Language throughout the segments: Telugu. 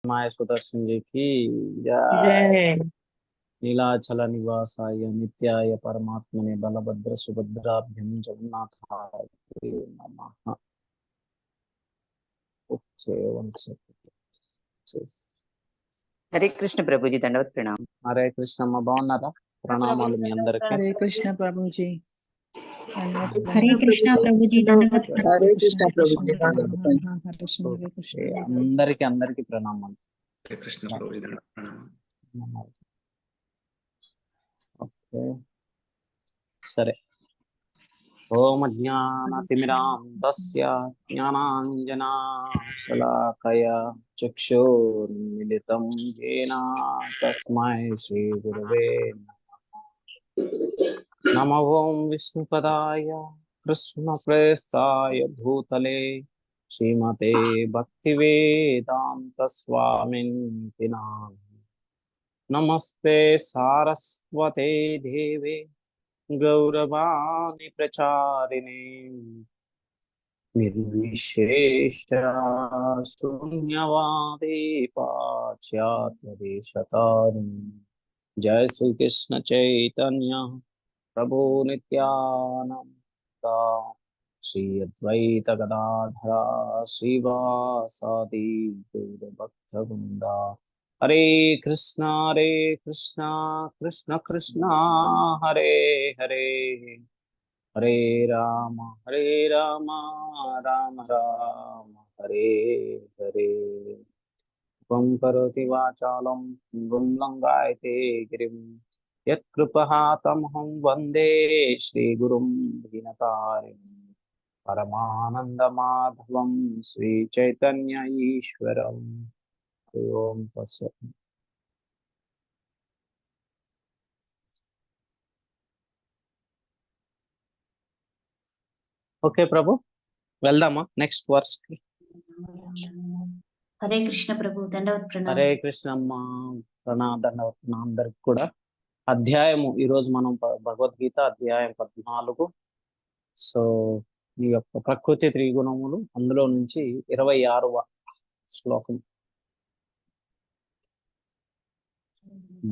माया सुदर्शन जी की जय। जय। नीलाचल निवासाय नित्याय परमात्मने बलभद्र सुभद्राभ्यं जगन्नाथाय नमः। Okay one second. हरे कृष्ण प्रभु जी, दंडवत प्रणाम। हरे कृष्ण अम्मा బాగున్నారా? ప్రణామాలు మీ అందరికి. हरे कृष्ण प्रभु जी, दंडवत हरे प्रणाम। कृष्णा प्रभु जी दंडवत हरे प्रणाम। कृष्ण हरे हरे कृष्ण कृष्ण प्रभु हरे जी हरे हरे हरे कृष्ण हरे कृष्ण हरे हरे। అందరికి ప్రణామాలు. हरे कृष्ण प्रभु जी प्रणाम। ఓకే సరే. ओम ज्ञानतिमिरान्धस्य ज्ञानाञ्जनशलाकया चक्षुर्मिलितं येन तस्मै श्रीगुरवे नमः। नमो ओं विष्णुपदाय कृष्णप्रेष्ठाय भूतले श्रीमते भक्तिवेदान्तस्वामिनिति नामिने। नमस्ते सारस्वते देवे गौरवाणी प्रचारिणे निर्विशेष शून्यवादे पाश्चात्यदेशतारिणे। जय श्री कृष्ण चैतन्य प्रभु नित्यानंद श्री अद्वैत गदाधर श्रीवासादि गौरभक्तवृंदा। हरे कृष्णा कृष्ण कृष्णा हरे हरे हरे राम राम राम हरे हरे। त्वं करोति वाचालं लंगायते गिरिं यत्कृपहातमहं वन्दे श्रीगुरुं दीनतारिणं परमानन्दमाधवं श्रीचैतन्य ईश्वरम्। ओम तत्सत्। ఓకే ప్రభు, వెళ్దామా నెక్స్ట్ వర్స్ కి? हरे कृष्ण प्रभु दंडवत प्रणाम। హరే కృష్ణ అమ్మ దండవత్ అందరికి కూడా. అధ్యాయము ఈరోజు మనం భగవద్గీత అధ్యాయం 14. సో ఈ యొక్క ప్రకృతి త్రిగుణములు అందులో నుంచి 26వ శ్లోకం.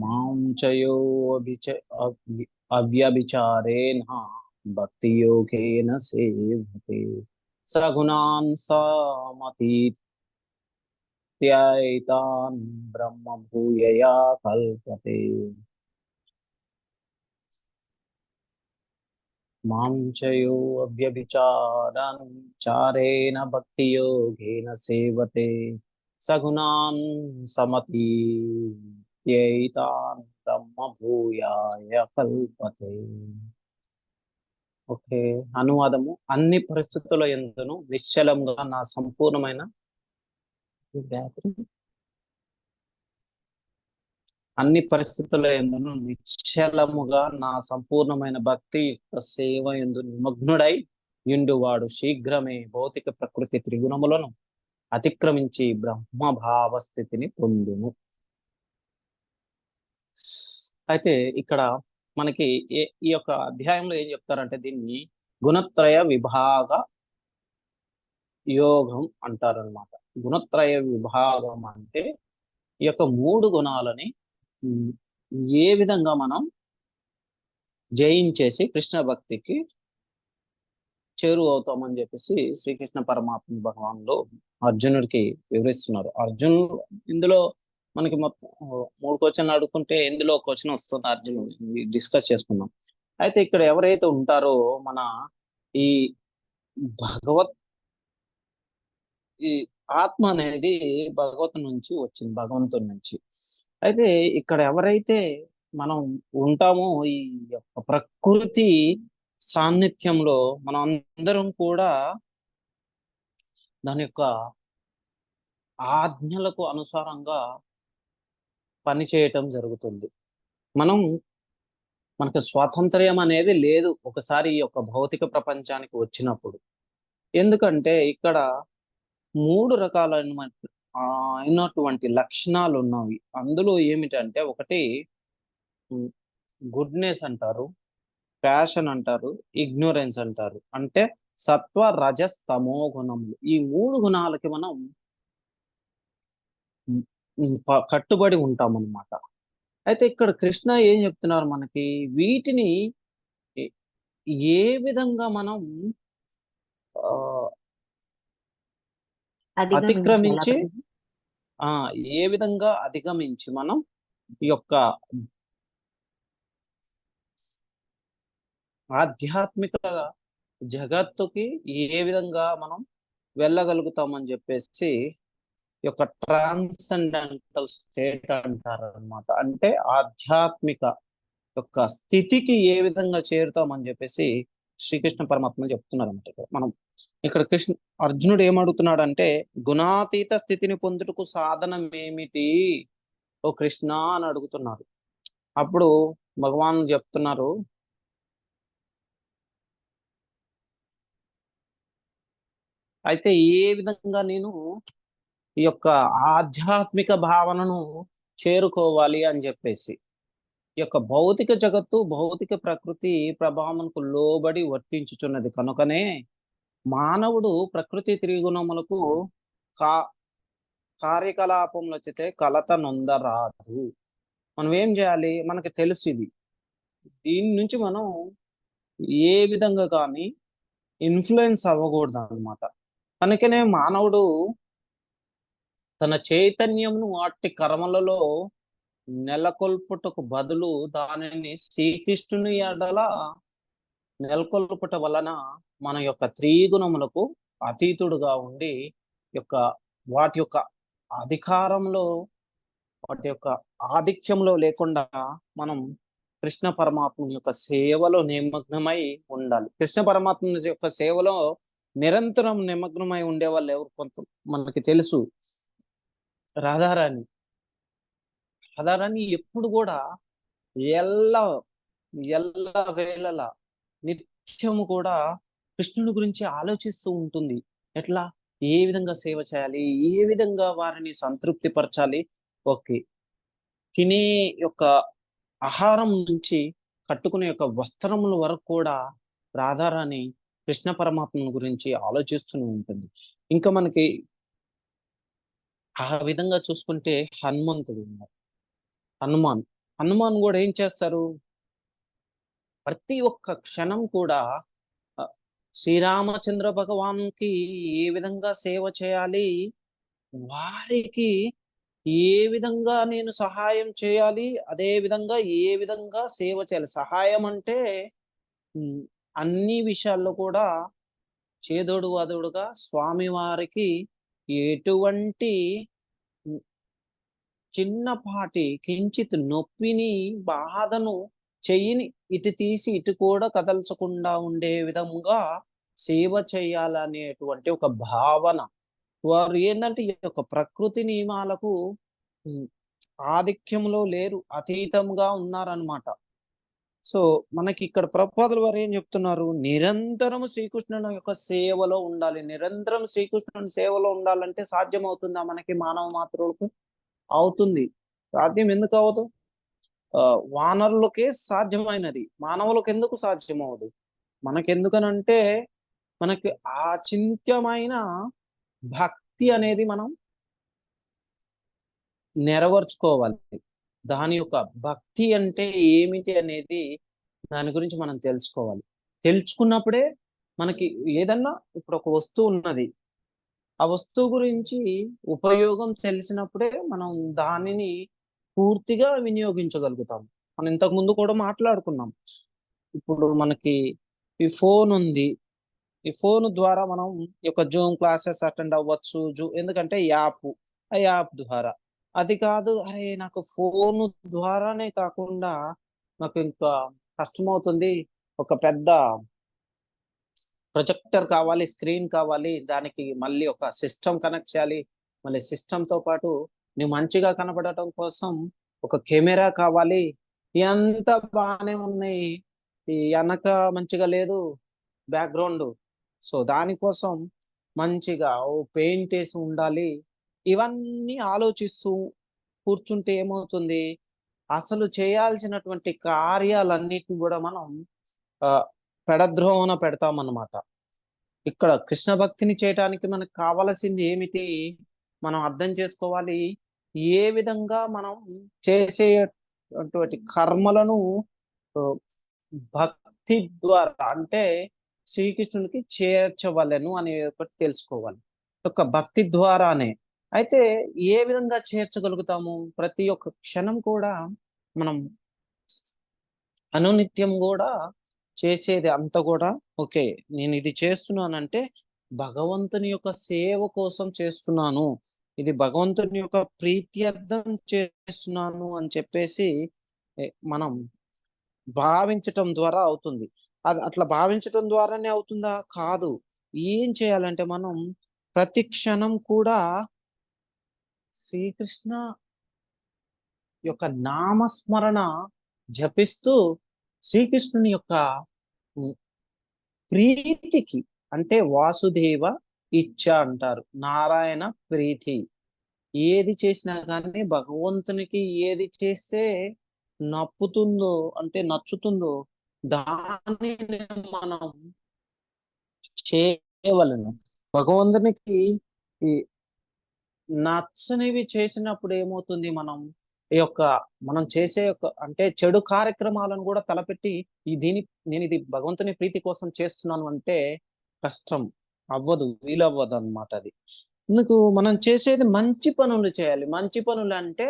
మాం చయో అవ్యభిచారేణ భక్తి యోగేన సేవతే సగుణాన్ సమతీత్యైతాన్ బ్రహ్మ భూయయా కల్పతే. మాం చయో అవ్యభిచారేణ భక్తి యోగేన సేవతే సగుణాన్ సమతీత్యైతాన్ బ్రహ్మ భూయాయ కల్పతే. ఓకే, అనువాదము. అన్ని పరిస్థితుల యందును నిశ్చలంగా నా సంపూర్ణమైన అన్ని పరిస్థితుల యందును నిశ్చలముగా నా సంపూర్ణమైన భక్తి యుక్త సేవ యందు నిమగ్నుడై యుండువాడు శీఘ్రమే భౌతిక ప్రకృతి త్రిగుణములను అతిక్రమించి బ్రహ్మభావ స్థితిని పొందును. అయితే ఇక్కడ మనకి ఈ యొక్క అధ్యాయంలో ఏం చెప్తారంటే దీన్ని గుణత్రయ విభాగ యోగం అంటారనమాట. గుణత్రయ విభాగం అంటే ఈ యొక్క 3 గుణాలని ఏ విధంగా మనం జయించేసి కృష్ణ భక్తికి చేరువ అవుతామని చెప్పేసి శ్రీకృష్ణ పరమాత్మ భగవానుడు అర్జునుడికి వివరిస్తున్నారు. అర్జునుడు ఇందులో మనకి మొత్తం 3 క్వశ్చన్లు అడుగుతుంటే ఇందులో క్వశ్చన్ వస్తుంది, అర్జునుడు డిస్కస్ చేసుకుందాం. అయితే ఇక్కడ ఎవరైతే ఉంటారో మన ఈ భగవత్ ఈ ఆత్మ అనేది భగవత్ నుంచి వచ్చింది, భగవంతుడి నుంచి. అయితే ఇక్కడ ఎవరైతే మనం ఉంటామో ఈ యొక్క ప్రకృతి సాన్నిధ్యంలో మనం అందరం కూడా దాని యొక్క ఆజ్ఞలకు అనుసారంగా పని చేయటం జరుగుతుంది. మనకు స్వాతంత్ర్యం అనేది లేదు ఒకసారి ఈ యొక్క భౌతిక ప్రపంచానికి వచ్చినప్పుడు. ఎందుకంటే ఇక్కడ 3 రకాలైనటువంటి లక్షణాలు ఉన్నవి. అందులో ఏమిటంటే ఒకటి గుడ్నెస్ అంటారు, ప్యాషన్ అంటారు, ఇగ్నోరెన్స్ అంటారు. అంటే సత్వ రజస్ తమో గుణములు. ఈ 3 గుణాలకి మనం కట్టుబడి ఉంటాం అన్నమాట. అయితే ఇక్కడ కృష్ణ ఏం చెప్తున్నారు మనకి, వీటిని ఏ ఏ విధంగా మనం ఆ, అధిగమించాలా అతిక్రమించి ప్రభుజీ? ఆ ఏ విధంగా అధిగమించి మనం ఈ యొక్క ఆధ్యాత్మిక జగత్తుకి ఏ విధంగా మనం వెళ్ళగలుగుతామని చెప్పేసి ఈ యొక్క ట్రాన్సెండెంటల్ స్టేట్ అంటారు అనమాట. అంటే ఆధ్యాత్మిక యొక్క స్థితికి ఏ విధంగా చేరుతామని చెప్పేసి శ్రీకృష్ణ పరమాత్మ చెప్తున్నారు అనమాట. మనం ఇక్కడ అర్జునుడు ఏమడుగుతున్నాడంటే, గుణాతీత స్థితిని పొందుటకు సాధనం ఏమిటి ఓ కృష్ణ అని అడుగుతున్నారు. అప్పుడు భగవాన్ చెప్తున్నారు, అయితే ఏ విధంగా నేను ఈ యొక్క ఆధ్యాత్మిక భావనను చేరుకోవాలి అని చెప్పేసి, ఈ యొక్క భౌతిక జగత్తు భౌతిక ప్రకృతి ప్రభావంకు లోబడి వర్తించుచున్నది కనుకనే మానవుడు ప్రకృతి త్రిగుణములకు కా కార్యకలాపంలో చేతే కలత నొందరాదు. మనం ఏం చేయాలి, మనకి తెలుసు ఇది. దీని నుంచి మనం ఏ విధంగా కానీ ఇన్ఫ్లుయెన్స్ అవ్వకూడదు అనమాట. అందుకనే మానవుడు తన చైతన్యమును వాటి కర్మలలో నెలకొల్పుటకు బదులు దానిని శ్రీకృష్ణుని ఎడల నెలకొల్పుట వలన మన యొక్క త్రిగుణములకు అతీతుడుగా ఉండి యొక్క వాటి యొక్క అధికారంలో, వాటి యొక్క ఆధిక్యంలో లేకుండా మనం కృష్ణ పరమాత్మ యొక్క సేవలో నిమగ్నమై ఉండాలి. కృష్ణ పరమాత్మ యొక్క సేవలో నిరంతరం నిమగ్నమై ఉండే వాళ్ళు ఎవరు, కొంత మనకి తెలుసు. రాధారాణి రాధారాణి ఎప్పుడు కూడా ఎల్ల ఎల్ల వేళలా నిత్యము కూడా కృష్ణుని గురించి ఆలోచిస్తూ ఉంటుంది. ఎట్లా, ఏ విధంగా సేవ చేయాలి, ఏ విధంగా వారిని సంతృప్తి పరచాలి. ఓకే, తినే యొక్క ఆహారం నుంచి కట్టుకునే యొక్క వస్త్రముల వరకు కూడా రాధారాణి కృష్ణ పరమాత్మ గురించి ఆలోచిస్తూనే ఉంటుంది. ఇంకా మనకి ఆ విధంగా చూసుకుంటే హనుమంతుడు ఉన్నారు. హనుమాన్ కూడా ఏం చేస్తారు, ప్రతి ఒక్క క్షణం కూడా శ్రీరామచంద్ర భగవాన్కి ఏ విధంగా సేవ చేయాలి, వారికి ఏ విధంగా నేను సహాయం చేయాలి, అదే విధంగా ఏ విధంగా సేవ చేయాలి. సహాయం అంటే అన్ని విషయాల్లో కూడా చేదోడు వాదోడుగా స్వామి వారికి ఎటువంటి చిన్నపాటి కించిత్ నొప్పిని, బాధను, చెయ్యిని ఇటు తీసి ఇటు కూడా కదల్చకుండా ఉండే విధంగా సేవ చేయాలనేటువంటి ఒక భావన. వారు ఏంటంటే ఈ యొక్క ప్రకృతి నియమాలకు ఆధిక్యంలో లేరు, అతీతంగా ఉన్నారనమాట. సో మనకి ఇక్కడ ప్రభుపాదుల వారు ఏం చెప్తున్నారు, నిరంతరం శ్రీకృష్ణుని యొక్క సేవలో ఉండాలి. నిరంతరం శ్రీకృష్ణుని సేవలో ఉండాలంటే సాధ్యం అవుతుందా మనకి మానవ మాత్రులకు? అవుతుంది. సాధ్యం ఎందుకు అవ్వదు? వానరులకే సాధ్యమైనది, మానవులకు ఎందుకు సాధ్యం అవ్వదు? మనకెందుకనంటే మనకి ఆచింత్యమైన భక్తి అనేది మనం నెరవేర్చుకోవాలి. దాని యొక్క భక్తి అంటే ఏమిటి అనేది దాని గురించి మనం తెలుసుకోవాలి. తెలుసుకున్నప్పుడే మనకి ఏదన్నా, ఇప్పుడు ఒక వస్తువు ఉన్నది, ఆ వస్తువు గురించి ఉపయోగం తెలిసినప్పుడే మనం దానిని పూర్తిగా వినియోగించగలుగుతాం. మనం ఇంతకు ముందు కూడా మాట్లాడుకున్నాం. ఇప్పుడు మనకి ఈ ఫోన్ ఉంది, ఈ ఫోన్ ద్వారా మనం ఈ యొక్క జూమ్ క్లాసెస్ అటెండ్ అవ్వచ్చు. ఎందుకంటే ఆ యాప్ ద్వారా. అది కాదు, అరే నాకు ఫోన్ ద్వారానే కాకుండా నాకు ఇంకా కష్టమవుతుంది, ఒక పెద్ద ప్రొజెక్టర్ కావాలి, స్క్రీన్ కావాలి, దానికి మళ్ళీ ఒక సిస్టమ్ కనెక్ట్ చేయాలి, మళ్ళీ సిస్టంతో పాటు నువ్వు మంచిగా కనపడటం కోసం ఒక కెమెరా కావాలి. ఎంత బాగానే ఉన్నాయి, ఈ వెనక మంచిగా లేదు బ్యాక్గ్రౌండ్, సో దానికోసం మంచిగా ఓ పెయింట్ వేసి ఉండాలి. ఇవన్నీ ఆలోచిస్తూ కూర్చుంటే ఏమవుతుంది, అసలు చేయాల్సినటువంటి కార్యాలన్నిటిని కూడా మనం పెడద్రోవన పెడతామన్నమాట. ఇక్కడ కృష్ణ భక్తిని చేయటానికి మనకు కావలసింది ఏమిటి మనం అర్థం చేసుకోవాలి. ఏ విధంగా మనం చేసేటువంటి కర్మలను ఆ, భక్తి ద్వారా అంటే శ్రీకృష్ణునికి చేర్చవలెను అనే ఒకటి తెలుసుకోవాలి. ఒక భక్తి ద్వారానే. అయితే ఏ విధంగా చేర్చగలుగుతాము? ప్రతి ఒక్క క్షణం కూడా మనం అనునిత్యం కూడా చేసేది అంతా కూడా ఓకే, నేను ఇది చేస్తున్నానంటే భగవంతుని యొక్క సేవ కోసం చేస్తున్నాను, ఇది భగవంతుని యొక్క ప్రీత్యర్థం చేస్తున్నాను అని చెప్పేసి మనం భావించటం ద్వారా అవుతుంది. అది అట్లా భావించటం ద్వారానే అవుతుందా? కాదు. ఏం చేయాలంటే మనం ప్రతి క్షణం కూడా శ్రీకృష్ణ యొక్క నామస్మరణ జపిస్తూ శ్రీకృష్ణుని యొక్క ఉమ్, ప్రీతికి అంటే వాసుదేవ ఇచ్చ అంటారు, నారాయణ ప్రీతి. ఏది చేసినా కానీ భగవంతునికి ఏది చేస్తే నప్పుతుందో అంటే నచ్చుతుందో దానిని మనం చేయవలను. భగవంతునికి ఈ నచ్చనివి చేసినప్పుడు ఏమవుతుంది? ఈ యొక్క మనం చేసే యొక్క అంటే చెడు కార్యక్రమాలను కూడా తలపెట్టి నేను ఇది భగవంతుని ప్రీతి కోసం చేస్తున్నాను అంటే కష్టం, అవ్వదు, వీలవ్వదు అన్నమాట అది. ఎందుకు? మనం చేసేది మంచి పనులు చేయాలి. మంచి పనులు అంటే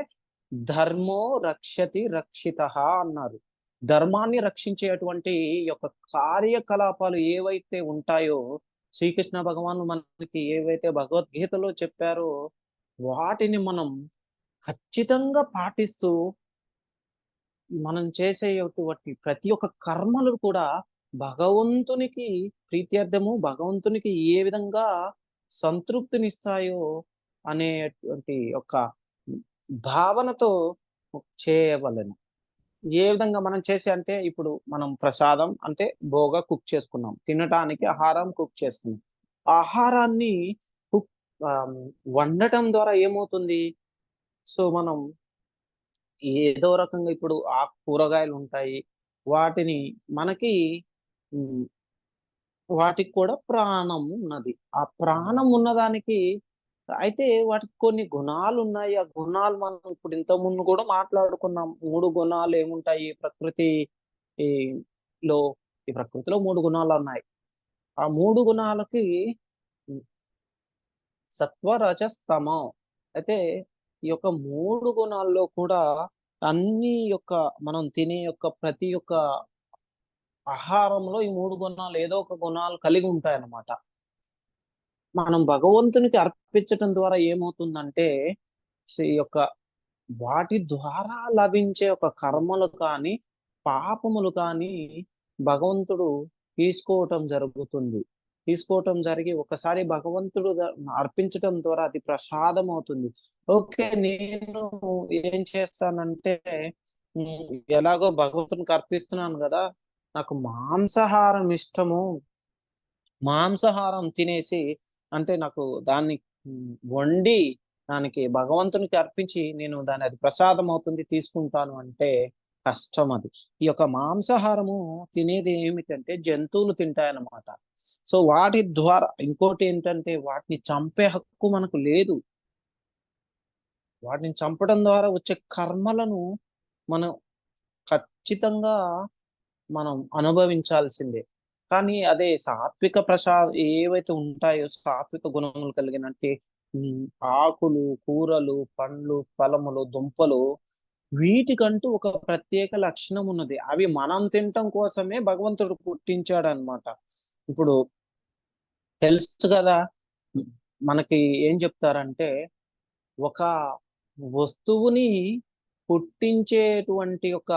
ధర్మో రక్షతి రక్షితః అన్నారు. ధర్మాన్ని రక్షించేటువంటి యొక్క కార్యకలాపాలు ఏవైతే ఉంటాయో శ్రీకృష్ణ భగవాను మనకి ఏవైతే భగవద్గీతలో చెప్పారో వాటిని మనం ఖచ్చితంగా పాటిస్తూ మనం చేసేటువంటి ప్రతి ఒక్క కర్మలు కూడా భగవంతునికి ప్రీత్యర్థము, భగవంతునికి ఏ విధంగా సంతృప్తినిస్తాయో అనేటువంటి ఒక భావనతో చేయవలెను. ఏ విధంగా మనం చేసే అంటే ఇప్పుడు మనం ప్రసాదం అంటే బోగా కుక్ చేసుకున్నాం, తినటానికి ఆహారం కుక్ చేసుకున్నాం. ఆహారాన్ని కుక్ వండటం ద్వారా ఏమవుతుంది? సో మనం ఏదో రకంగా ఇప్పుడు ఆ కూరగాయలు ఉంటాయి, వాటిని మనకి ఉమ్, వాటికి కూడా ప్రాణం ఉన్నది. ఆ ప్రాణం ఉన్నదానికి అయితే వాటికి కొన్ని గుణాలు ఉన్నాయి. ఆ గుణాలు మనం ఇప్పుడు ఇంత ముందు కూడా మాట్లాడుకున్నాం. 3 గుణాలు ఏముంటాయి ప్రకృతి ఈ లో ఈ ప్రకృతిలో 3 గుణాలు ఉన్నాయి. ఆ 3 గుణాలకి ఉమ్, సత్వ రజస్ తమో. అయితే ఈ యొక్క 3 గుణాల్లో కూడా అన్ని యొక్క మనం తినే యొక్క ప్రతి ఒక్క ఆహారంలో ఈ 3 గుణాలు ఏదో ఒక గుణాలు కలిగి ఉంటాయన్నమాట. మనం భగవంతునికి అర్పించటం ద్వారా ఏమవుతుందంటే ఈ యొక్క వాటి ద్వారా లభించే ఒక కర్మలు కానీ పాపములు కానీ భగవంతుడు తీసుకోవటం జరుగుతుంది. తీసుకోవటం జరిగి ఒకసారి భగవంతుడు అర్పించటం ద్వారా అది ప్రసాదం అవుతుంది. ఓకే, నేను ఏం చేస్తానంటే ఎలాగో భగవంతునికి అర్పిస్తున్నాను కదా, నాకు మాంసాహారం ఇష్టము, మాంసాహారం తినేసి అంటే నాకు దాన్ని వండి దానికి భగవంతునికి అర్పించి నేను అది ప్రసాదం అవుతుంది తీసుకుంటాను అంటే కష్టం. అది ఈ యొక్క మాంసాహారము తినేది ఏమిటంటే జంతువులు తింటాయన్నమాట. సో వాటి ద్వారా ఇంకోటి ఏంటంటే వాటిని చంపే హక్కు మనకు లేదు. వాటిని చంపడం ద్వారా వచ్చే కర్మలను మనం ఖచ్చితంగా మనం అనుభవించాల్సిందే. కానీ అదే సాత్విక ఏవైతే ఉంటాయో సాత్విక గుణములు కలిగినట్టు ఆకులు, కూరలు, పండ్లు, ఫలములు, దుంపలు, వీటికంటూ ఒక ప్రత్యేక లక్షణం ఉన్నది. అవి మనం తినటం కోసమే భగవంతుడు పుట్టించాడు అనమాట. ఇప్పుడు తెలుసు కదా, మనకి ఏం చెప్తారంటే ఒక వస్తువుని పుట్టించేటువంటి ఒక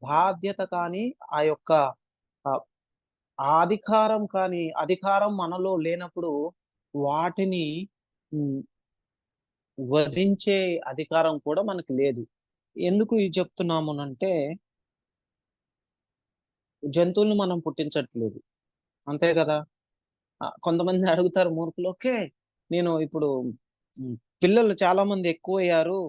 బాధ్యత కానీ ఆ యొక్క అధికారం మనలో లేనప్పుడు వాటిని వధించే అధికారం కూడా మనకి లేదు. ఎందుకు ఇది చెప్తున్నాము అంటే జంతువులను మనం పుట్టించట్లేదు, అంతే కదా. కొంతమంది అడుగుతారు మూర్ఖులు, ఓకే నేను ఇప్పుడు పిల్లలు చాలా మంది ఎక్కువయ్యారు,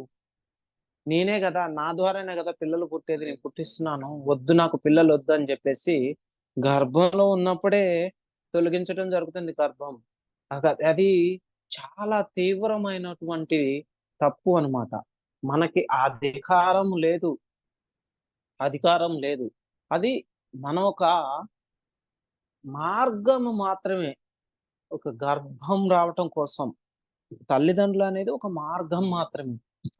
నేనే కదా, నా ద్వారానే కదా పిల్లలు పుట్టేది, నేను పుట్టిస్తున్నాను, వద్దు నాకు పిల్లలు వద్దు అని చెప్పేసి గర్భంలో ఉన్నప్పుడే తొలగించడం జరుగుతుంది గర్భం. అది చాలా తీవ్రమైనటువంటి తప్పు అన్నమాట. మనకి అధికారం లేదు. అది మన ఒక మార్గము మాత్రమే. ఒక గర్భం రావటం కోసం తల్లిదండ్రులు అనేది ఒక మార్గం మాత్రమే.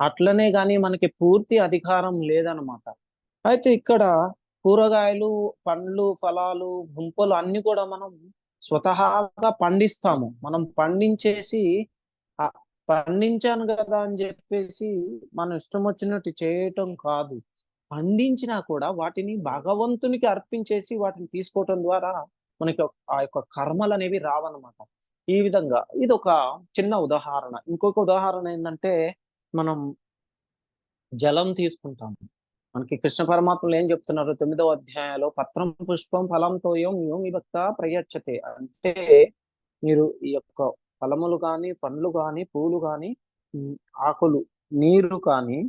అట్లనే గాని మనకి పూర్తి అధికారం లేదనమాట. అయితే ఇక్కడ కూరగాయలు, పండ్లు, ఫలాలు, దుంపలు అన్ని కూడా మనం స్వతహాగా పండిస్తాము. మనం పండించేసి పండించాను కదా అని చెప్పేసి మనం ఇష్టం వచ్చినట్టు చేయటం కాదు. పండించినా కూడా వాటిని భగవంతునికి అర్పించేసి వాటిని తీసుకోవటం ద్వారా మనకి ఆ యొక్క కర్మలు అనేవి రావన్నమాట. ఈ విధంగా ఇది ఒక చిన్న ఉదాహరణ. ఇంకొక ఉదాహరణ ఏంటంటే, మనం జలం తీసుకుంటాము. మనకి కృష్ణ పరమాత్మలు ఏం చెప్తున్నారు 9వ అధ్యాయంలో, పత్రం పుష్పం ఫలం తోయం యోమి భక్త ప్రయచ్చతే. అంటే మీరు ఈ యొక్క ఫలములు కానీ, పండ్లు కానీ, పూలు కానీ, ఆకులు, నీరు కానీ,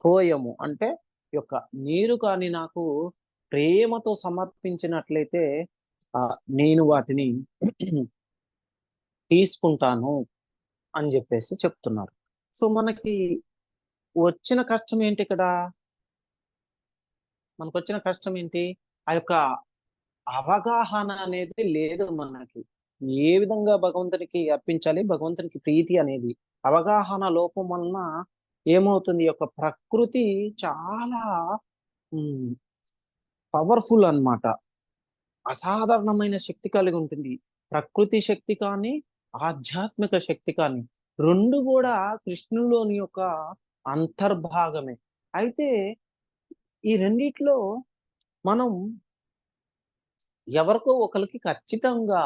తోయము అంటే ఈ యొక్క నీరు కానీ నాకు ప్రేమతో సమర్పించినట్లయితే నేను వాటిని తీసుకుంటాను అని చెప్పేసి చెప్తున్నారు. సో మనకి వచ్చిన కష్టం ఏంటి ఇక్కడ? మనకు వచ్చిన కష్టం ఏంటి? ఆ యొక్క అవగాహన అనేది లేదు మనకి. ఏ విధంగా భగవంతునికి అర్పించాలి, భగవంతునికి ప్రీతి అనేది అవగాహన లోపం వలన ఏమవుతుంది? ఈ యొక్క ప్రకృతి చాలా పవర్ఫుల్ అన్నమాట. అసాధారణమైన శక్తి కలిగి ఉంటుంది. ప్రకృతి శక్తి కానీ, ఆధ్యాత్మిక శక్తి కానీ రెండు కూడా కృష్ణులోని యొక్క అంతర్భాగమే. అయితే ఈ రెండిట్లో మనం ఎవరికో ఒకరికి ఖచ్చితంగా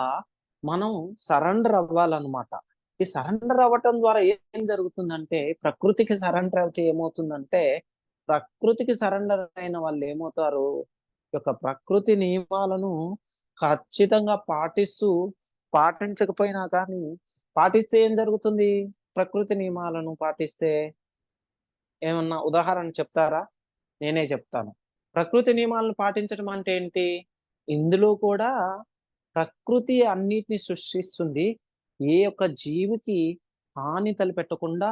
మనం సరెండర్ అవ్వాలన్నమాట. ఈ సరెండర్ అవ్వటం ద్వారా ఏం జరుగుతుందంటే, ప్రకృతికి సరెండర్ అయితే ఏమవుతుందంటే, ప్రకృతికి సరెండర్ అయిన వాళ్ళు ఏమవుతారు? ఈ యొక్క ప్రకృతి నియమాలను ఖచ్చితంగా పాటించకపోయినా కానీ, పాటిస్తే ఏం జరుగుతుంది? ప్రకృతి నియమాలను పాటిస్తే ఏమన్నా ఉదాహరణ చెప్తారా? నేనే చెప్తాను. ప్రకృతి నియమాలను పాటించడం అంటే ఏంటి? ఇందులో కూడా ప్రకృతి అన్నిటిని సృష్టిస్తుంది. ఏ ఒక్క జీవికి హాని తలపెట్టకుండా,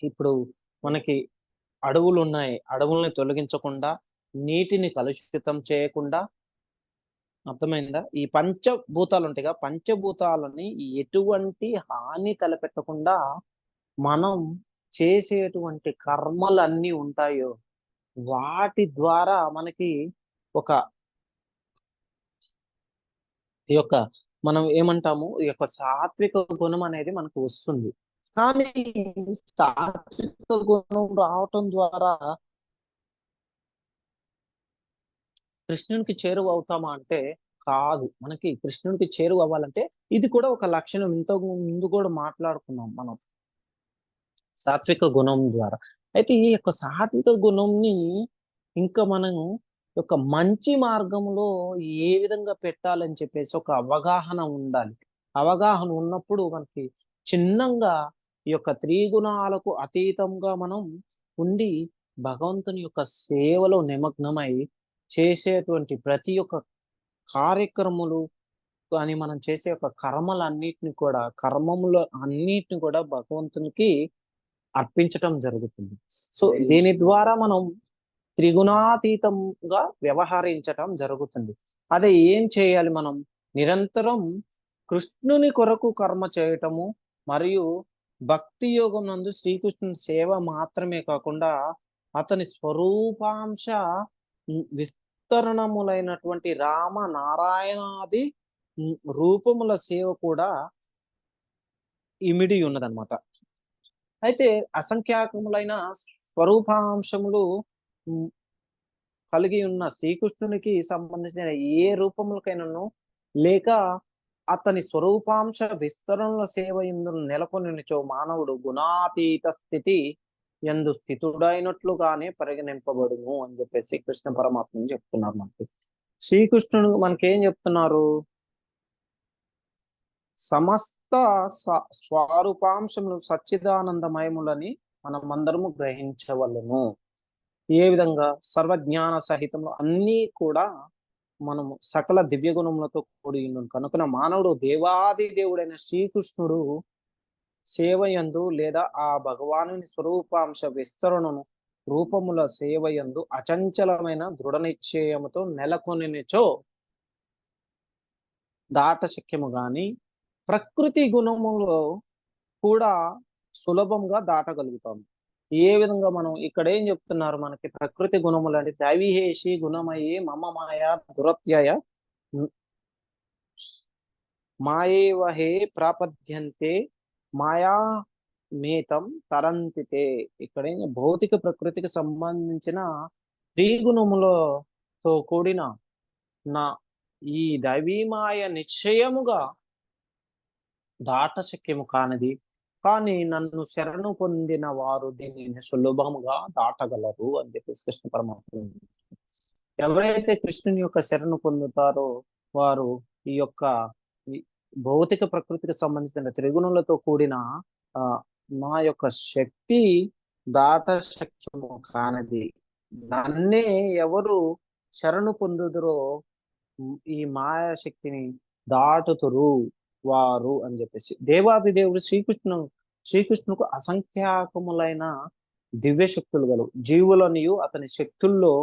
ఇప్పుడు మనకి అడవులు ఉన్నాయి, అడవుల్ని తొలగించకుండా, నీటిని కలుషితం చేయకుండా, అర్థమైందా? ఈ పంచభూతాలు ఉంటాయిగా, పంచభూతాలని ఎటువంటి హాని తలపెట్టకుండా మనం చేసేటువంటి కర్మలు అన్నీ ఉంటాయో వాటి ద్వారా మనకి ఒక ఈ యొక్క మనం ఏమంటాము, ఈ యొక్క సాత్విక గుణం అనేది మనకు వస్తుంది. కానీ సాత్విక గుణం రావటం ద్వారా కృష్ణునికి చేరువ అవుతామా అంటే కాదు. మనకి కృష్ణునికి చేరువ అవ్వాలంటే ఇది కూడా ఒక లక్షణం. ఇంతకు ముందు కూడా మాట్లాడుకున్నాం మనం సాత్విక గుణం ద్వారా. అయితే ఈ యొక్క సాత్విక గుణంని ఇంకా మనం ఒక మంచి మార్గంలో ఏ విధంగా పెట్టాలని చెప్పేసి ఒక అవగాహన ఉండాలి. అవగాహన ఉన్నప్పుడు మనకి చిన్నంగా ఈ యొక్క త్రిగుణాలకు అతీతంగా మనం ఉండి భగవంతుని యొక్క సేవలో నిమగ్నమై చేసేటువంటి ప్రతి ఒక్క కార్యక్రమాలు కానీ, మనం చేసే ఒక కర్మములు అన్నిటిని కూడా భగవంతునికి అర్పించటం జరుగుతుంది. సో దీని ద్వారా మనం త్రిగుణాతీతంగా వ్యవహరించటం జరుగుతుంది. అదే ఏం చేయాలి? మనం నిరంతరం కృష్ణుని కొరకు కర్మ చేయటము మరియు భక్తి యోగం నందు శ్రీకృష్ణుని సేవ మాత్రమే కాకుండా అతని స్వరూపాంశ విస్తరణములైనటువంటి రామ నారాయణాది రూపముల సేవ కూడా ఇమిడి ఉన్నదన్నమాట. అయితే అసంఖ్యాకములైన స్వరూపాంశములు కలిగి ఉన్న శ్రీకృష్ణునికి సంబంధించిన ఏ రూపములకైనాను లేక అతని స్వరూపాంశ విస్తరణల సేవ ఇందును నెలకొనిచో మానవుడు గుణాతీత స్థితి ఎందు స్థితుడైనట్లుగానే పరిగణింపబడును అని చెప్పేసి కృష్ణ పరమాత్మ చెప్తున్నారు. మనకి శ్రీకృష్ణుడు మనకేం చెప్తున్నారు? సమస్త స్వరూపాంశములు సచ్చిదానందమయములని మనమందరము గ్రహించవలను. ఏ విధంగా? సర్వజ్ఞాన సహితంలో అన్నీ కూడా మనము సకల దివ్య గుణములతో కూడి ఉన్నాం కనుక మానవుడు దేవాది దేవుడైన శ్రీకృష్ణుడు సేవయందు లేదా ఆ భగవానుని స్వరూపాంశ విస్తరణను రూపముల సేవయందు అచంచలమైన దృఢ నిశ్చయముతో నెలకొనిచో దాట శక్యము గాని ప్రకృతి గుణములో కూడా సులభంగా దాటగలుగుతాము. ఏ విధంగా మనం ఇక్కడ ఏం చెప్తున్నారు, మనకి ప్రకృతి గుణములు అంటే దైవీహేషి గుణమయే మమ మాయా దురత్యయ మాయేవహే ప్రాపద్యంతే మాయా మేతం తరంతితే. ఇక్కడ భౌతిక ప్రకృతికి సంబంధించిన త్రిగుణములతో కూడిన నా ఈ దైవీమాయ నిశ్చయముగా దాట శక్యము కానిది, కానీ నన్ను శరణు పొందిన వారు దీనిని సులభముగా దాటగలరు అని చెప్పేసి కృష్ణ పరమాత్మ. ఎవరైతే కృష్ణుని యొక్క శరణు పొందుతారో వారు ఈ యొక్క భౌతిక ప్రకృతికి సంబంధించిన త్రిగుణములతో కూడిన నా యొక్క శక్తి దాట శక్యము కానిది, నన్నే ఎవరు శరణు పొందుదురో ఈ మాయా శక్తిని దాటుతురు వారు అని చెప్పేసి. దేవాది దేవుడు శ్రీకృష్ణుకు అసంఖ్యాకములైన దివ్య శక్తులు గలవు. జీవులనియు అతని శక్తుల్లో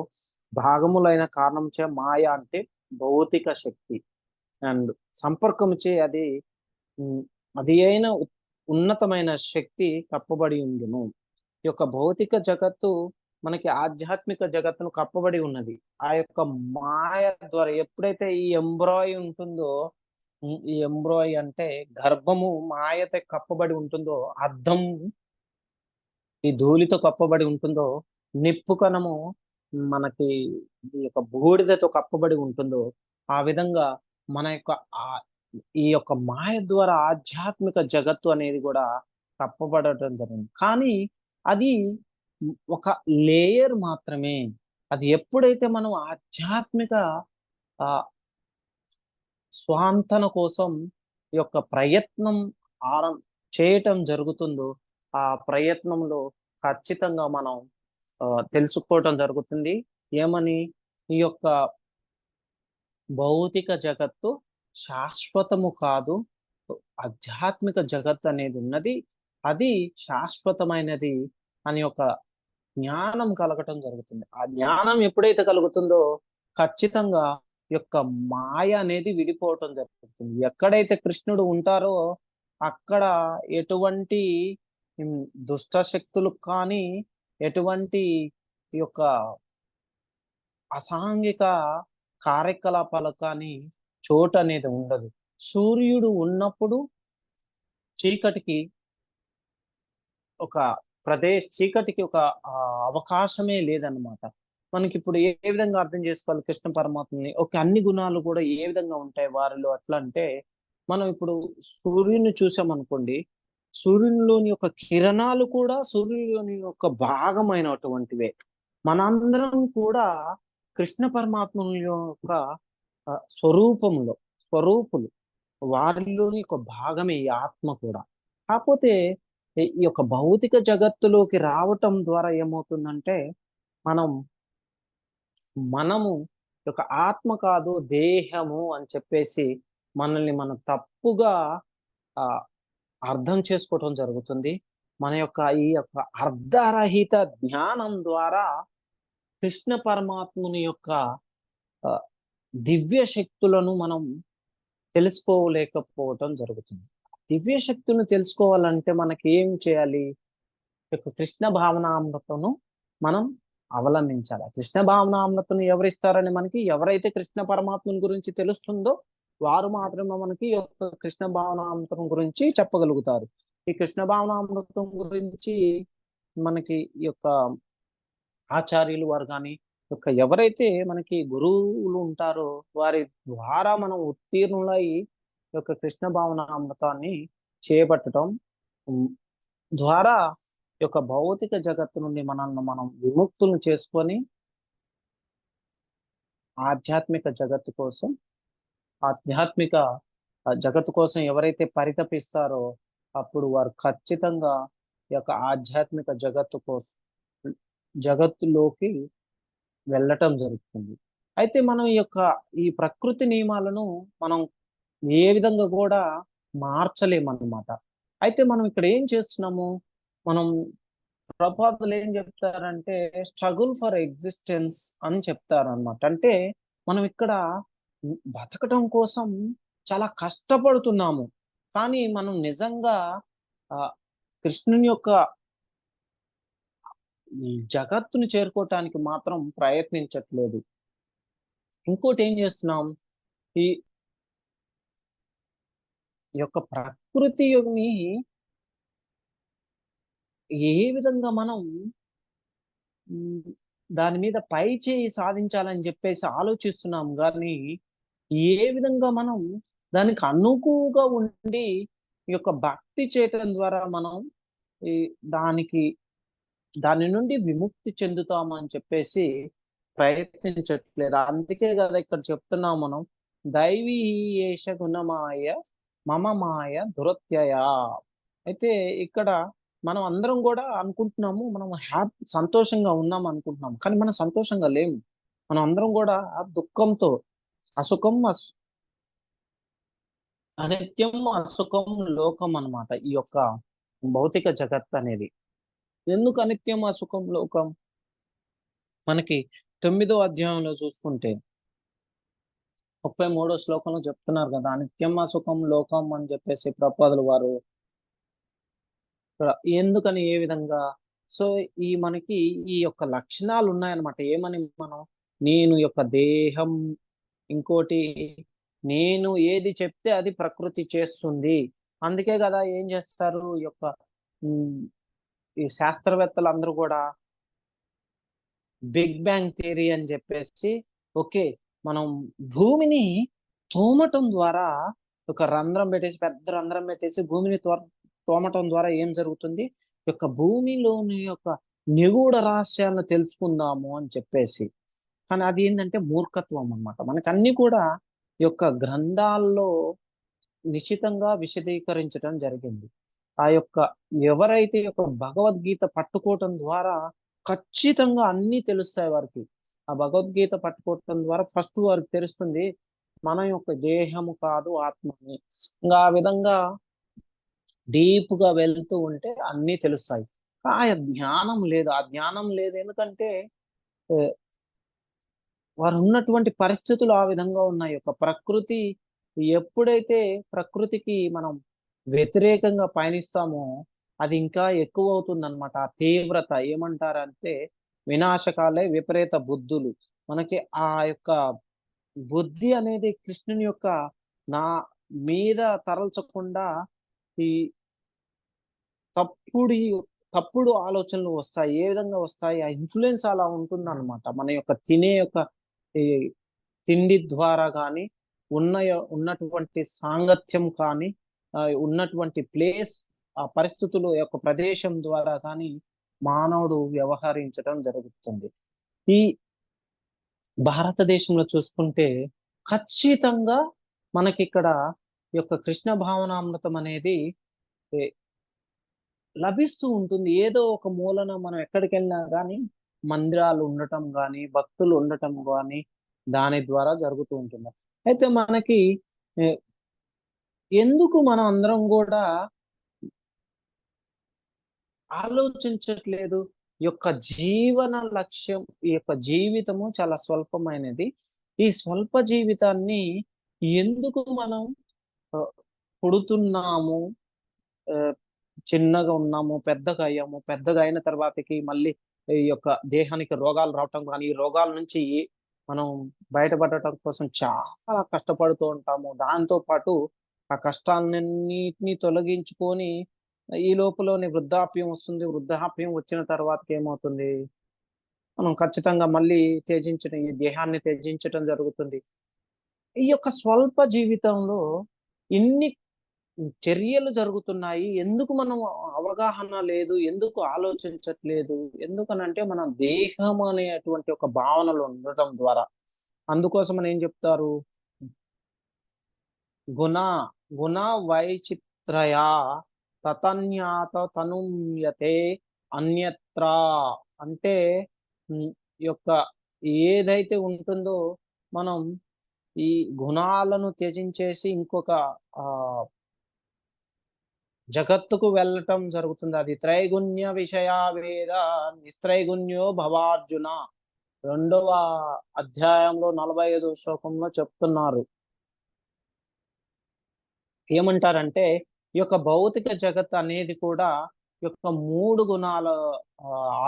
భాగములైన కారణం చే మాయ అంటే భౌతిక శక్తి అండ్ సంపర్కముచే అది అయిన ఉన్నతమైన శక్తి కప్పబడి ఉండును. ఈ యొక్క భౌతిక జగత్తు మనకి ఆధ్యాత్మిక జగత్తును కప్పబడి ఉన్నది. ఆ యొక్క మాయ ద్వారా ఎప్పుడైతే ఈ ఎంబ్రాయి ఉంటుందో, ఈ ఎంబ్రాయి అంటే గర్భము మాయతో కప్పబడి ఉంటుందో, అర్థం ఈ ధూళితో కప్పబడి ఉంటుందో, నిప్పు కణము మనకి ఈ యొక్క బూడిదతో కప్పబడి ఉంటుందో, ఆ విధంగా మన యొక్క ఈ యొక్క మాయ ద్వారా ఆధ్యాత్మిక జగత్తు అనేది కూడా కప్పబడటం జరిగింది. కానీ అది ఒక లేయర్ మాత్రమే. అది ఎప్పుడైతే మనం ఆధ్యాత్మిక స్వాంతన కోసం ఈ యొక్క ప్రయత్నం చేయటం జరుగుతుందో, ఆ ప్రయత్నంలో ఖచ్చితంగా మనం తెలుసుకోవటం జరుగుతుంది. ఏమని? ఈ యొక్క భౌతిక జగత్తు శాశ్వతము కాదు, ఆధ్యాత్మిక జగత్ అనేది ఉన్నది, అది శాశ్వతమైనది అని ఒక జ్ఞానం కలగటం జరుగుతుంది. ఆ జ్ఞానం ఎప్పుడైతే కలుగుతుందో ఖచ్చితంగా యొక్క మాయ అనేది విడిపోవటం జరుగుతుంది. ఎక్కడైతే కృష్ణుడు ఉంటారో అక్కడ ఎటువంటి దుష్ట శక్తులు కానీ, ఎటువంటి యొక్క అసాంఘిక కార్యకలాపాలు కానీ చోటు అనేది ఉండదు. సూర్యుడు ఉన్నప్పుడు చీకటికి ఒక చీకటికి ఒక అవకాశమే లేదన్నమాట. మనకి ఇప్పుడు ఏ విధంగా అర్థం చేసుకోవాలి కృష్ణ పరమాత్మని? అన్ని గుణాలు కూడా ఏ విధంగా ఉంటాయి వారిలో అట్లా అంటే, మనం ఇప్పుడు సూర్యుని చూసామనుకోండి, సూర్యునిలోని యొక్క కిరణాలు కూడా సూర్యుని యొక్క భాగమైనటువంటివే. మనందరం కూడా కృష్ణ పరమాత్మ యొక్క స్వరూపులు, వారిలోని ఒక భాగమే ఈ ఆత్మ కూడా. కాకపోతే ఈ యొక్క భౌతిక జగత్తులోకి రావటం ద్వారా ఏమవుతుందంటే, మనము యొక్క ఆత్మ కాదు దేహము అని చెప్పేసి మనల్ని మనం తప్పుగా అర్థం చేసుకోవటం జరుగుతుంది. మన యొక్క ఈ యొక్క అర్ధరహిత జ్ఞానం ద్వారా కృష్ణ పరమాత్ముని యొక్క దివ్య శక్తులను మనం తెలుసుకోలేకపోవటం జరుగుతుంది. దివ్య శక్తులను తెలుసుకోవాలంటే మనకి ఏం చేయాలి? కృష్ణ భావనామృతను మనం అవలంబించాలి. కృష్ణ భావనామృతను ఎవరిస్తారని మనకి, ఎవరైతే కృష్ణ పరమాత్మని గురించి తెలుస్తుందో వారు మాత్రమే మనకి ఈ యొక్క కృష్ణ భావనామృతం గురించి చెప్పగలుగుతారు. ఈ కృష్ణ భావనామృతం గురించి మనకి ఈ యొక్క ఆచార్యులు వారు కానీ, ఎవరైతే మనకి గురువులు ఉంటారో వారి ద్వారా మనం ఉత్తీర్ణులై యొక్క కృష్ణ భావనామృతాన్ని చేపట్టడం ద్వారా యొక్క భౌతిక జగత్తు నుండి మనం విముక్తులను చేసుకొని ఆధ్యాత్మిక జగత్తు కోసం ఎవరైతే పరితపిస్తారో అప్పుడు వారు ఖచ్చితంగా ఈ యొక్క ఆధ్యాత్మిక జగత్తులోకి వెళ్ళటం జరుగుతుంది. అయితే మనం ఈ ప్రకృతి నియమాలను మనం ఏ విధంగా కూడా మార్చలేమన్నమాట. అయితే మనం ఇక్కడ ఏం చేస్తున్నాము, మనం ప్రపాదులు ఏం చెప్తారంటే స్ట్రగుల్ ఫర్ ఎగ్జిస్టెన్స్ అని చెప్తారన్నమాట. అంటే మనం ఇక్కడ బతకటం కోసం చాలా కష్టపడుతున్నాము, కానీ మనం నిజంగా ఆ కృష్ణుని యొక్క ఈ జగత్తుని చేరుకోవటానికి మాత్రం ప్రయత్నించట్లేదు. ఇంకోటి ఏం చేస్తున్నాం, ఈ ఈ యొక్క ప్రకృతిని ఏ విధంగా మనం ఉమ్, దాని మీద పై చేయి సాధించాలని చెప్పేసి ఆలోచిస్తున్నాం, కానీ ఏ విధంగా మనం దానికి అనుకువగా ఉండి ఈ యొక్క భక్తి చేయటం ద్వారా మనం ఈ దానికి దాని నుండి విముక్తి చెందుతామని చెప్పేసి ప్రయత్నించట్లేదు. అందుకే కదా ఇక్కడ చెప్తున్నాం మనం, దైవీ ఏష గుణమాయ మమ మాయ దురత్యయ. అయితే ఇక్కడ మనం అందరం కూడా అనుకుంటున్నాము మనం సంతోషంగా ఉన్నాం అనుకుంటున్నాం, కానీ మనం సంతోషంగా లేము. మనం అందరం కూడా దుఃఖంతో అసుఖం అనిత్యం అసుఖం లోకం అన్నమాట. ఈ యొక్క భౌతిక జగత్ అనేది ఎందుకు అనిత్యం అసుఖం లోకం, మనకి 9వ అధ్యాయంలో చూసుకుంటే 33వ శ్లోకంలో చెప్తున్నారు కదా, అనిత్యం అసుఖం లోకం అని చెప్పేసి ప్రభుపాదుల వారు ఇక్కడ ఎందుకని ఏ విధంగా. సో ఈ మనకి ఈ యొక్క లక్షణాలు ఉన్నాయన్నమాట. ఏమని మనం, నేను యొక్క దేహం, ఇంకోటి నేను ఏది చెప్తే అది ప్రకృతి చేస్తుంది. అందుకే కదా ఏం చేస్తారు ఈ యొక్క ఈ శాస్త్రవేత్తలు అందరూ కూడా బిగ్ బ్యాంగ్ థియరీ అని చెప్పేసి, ఓకే మనం భూమిని తోమటం ద్వారా ఒక రంధ్రం పెట్టేసి, పెద్ద రంధ్రం పెట్టేసి భూమిని తోమటం ద్వారా ఏం జరుగుతుంది, ఈ యొక్క భూమిలోని యొక్క నిగూఢ రహస్యాలను తెలుసుకుందాము అని చెప్పేసి. కానీ అది ఏంటంటే మూర్ఖత్వం అన్నమాట. మనకు అన్ని కూడా ఈ యొక్క గ్రంథాల్లో నిశ్చితంగా విశదీకరించడం జరిగింది. ఆ యొక్క ఎవరైతే యొక్క భగవద్గీత పట్టుకోవటం ద్వారా ఖచ్చితంగా అన్ని తెలుస్తాయి వారికి. ఆ భగవద్గీత పట్టుకోవటం ద్వారా ఫస్ట్ వారికి తెలుస్తుంది మన యొక్క దేహము కాదు ఆత్మని. ఇంకా ఆ విధంగా డీప్ గా వెళ్తూ ఉంటే అన్ని తెలుస్తాయి. ఆ జ్ఞానం లేదు, ఆ జ్ఞానం లేదు. ఎందుకంటే వారు ఉన్నటువంటి పరిస్థితులు ఆ విధంగా ఉన్నాయి. ఒక ప్రకృతి, ఎప్పుడైతే ప్రకృతికి మనం వ్యతిరేకంగా పయనిస్తామో అది ఇంకా ఎక్కువ అవుతుంది అనమాట. ఆ తీవ్రత ఏమంటారంటే వినాశకాలే విపరీత బుద్ధులు. మనకి ఆ యొక్క బుద్ధి అనేది కృష్ణుని యొక్క నా మీద తరల్చకుండా ఈ తప్పుడు తప్పుడు ఆలోచనలు వస్తాయి. ఏ విధంగా వస్తాయి, ఆ ఇన్ఫ్లుయెన్స్ అలా ఉంటుంది అనమాట. మన యొక్క తినే యొక్క ఈ తిండి ద్వారా కానీ ఉన్నటువంటి సాంగత్యం కానీ ఉన్నటువంటి ప్లేస్, ఆ పరిస్థితులు యొక్క ప్రదేశం ద్వారా కానీ మానవుడు వ్యవహరించడం జరుగుతుంది. ఈ భారతదేశంలో చూసుకుంటే ఖచ్చితంగా మనకి ఇక్కడ ఈ యొక్క కృష్ణ భావనామృతం అనేది లభిస్తూ ఉంటుంది. ఏదో ఒక మూలన మనం ఎక్కడికి వెళ్ళినా కానీ మందిరాలు ఉండటం కానీ భక్తులు ఉండటం కానీ దాని ద్వారా జరుగుతూ ఉంటుంది. అయితే మనకి ఎందుకు మనం అందరం కూడా ఆలోచించట్లేదు, ఈ యొక్క జీవన లక్ష్యం, ఈ యొక్క జీవితము చాలా స్వల్పమైనది. ఈ స్వల్ప జీవితాన్ని ఎందుకు మనం పుడుతున్నాము, చిన్నగా ఉన్నాము, పెద్దగా అయ్యాము, పెద్దగా అయిన తర్వాతకి మళ్ళీ ఈ యొక్క దేహానికి రోగాలు రావటం కానీ, ఈ రోగాల నుంచి మనం బయటపడటం కోసం చాలా కష్టపడుతూ ఉంటాము. దాంతో పాటు ఆ కష్టాలన్నిటినీ తొలగించుకొని ఈ లోపలనే వృద్ధాప్యం వస్తుంది. వృద్ధాప్యం వచ్చిన తర్వాతకి ఏమవుతుంది, మనం ఖచ్చితంగా మళ్ళీ ఈ దేహాన్ని త్యజించటం జరుగుతుంది. ఈ యొక్క స్వల్ప జీవితంలో ఇన్ని చర్యలు జరుగుతున్నాయి. ఎందుకు మనం అవగాహన లేదు, ఎందుకు ఆలోచించట్లేదు, ఎందుకనంటే మన దేహం అనేటువంటి ఒక భావనలు ఉండటం ద్వారా. అందుకోసం అని ఏం చెప్తారు, గుణ గుణ వైచిత్రయా తతన్యాత తనుమ్యతే అన్యత్ర. అంటే యొక్క ఏదైతే ఉంటుందో మనం ఈ గుణాలను త్యజించేసి ఇంకొక జగత్తుకు వెళ్ళటం జరుగుతుంది. అది త్రైగుణ్య విషయ వేద నిస్త్రైగుణ్యో భవార్జున 2వ అధ్యాయంలో 45వ శ్లోకంలో చెప్తున్నారు. ఏమంటారంటే ఈ యొక్క భౌతిక జగత్ అనేది కూడా ఈ యొక్క 3 గుణాల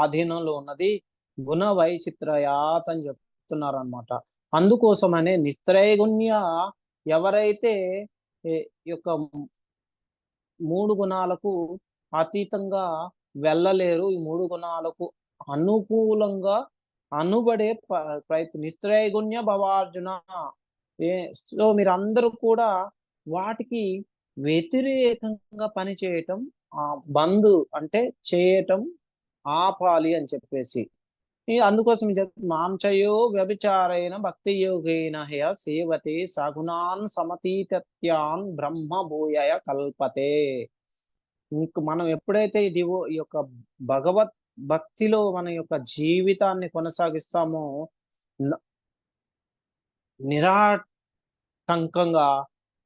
ఆధీనంలో ఉన్నది. గుణ వైచిత్రయాత్ అని చెప్తున్నారు అనమాట. అందుకోసమనే నిస్త్రైగుణ్య ఎవరైతే ఈ యొక్క 3 గుణాలకు అతీతంగా వెళ్ళలేరు, ఈ 3 గుణాలకు అనుకూలంగా అనుబడే నిస్త్రైగుణ్య భవార్జున. సో మీరందరూ కూడా వాటికి వ్యతిరేకంగా పని చేయటం, బంద్ అంటే చేయటం ఆపాలి అని చెప్పేసి. అందుకోసం మాంచయో వ్యభిచారైన భక్తి యోగేన హయ సేవతే సగుణాన్ సమతీత్యాన్ బ్రహ్మ భూయయ కల్పతే. మనం ఎప్పుడైతే ఈ యొక్క భగవత్ భక్తిలో మన యొక్క జీవితాన్ని కొనసాగిస్తామో నిరాటంకంగా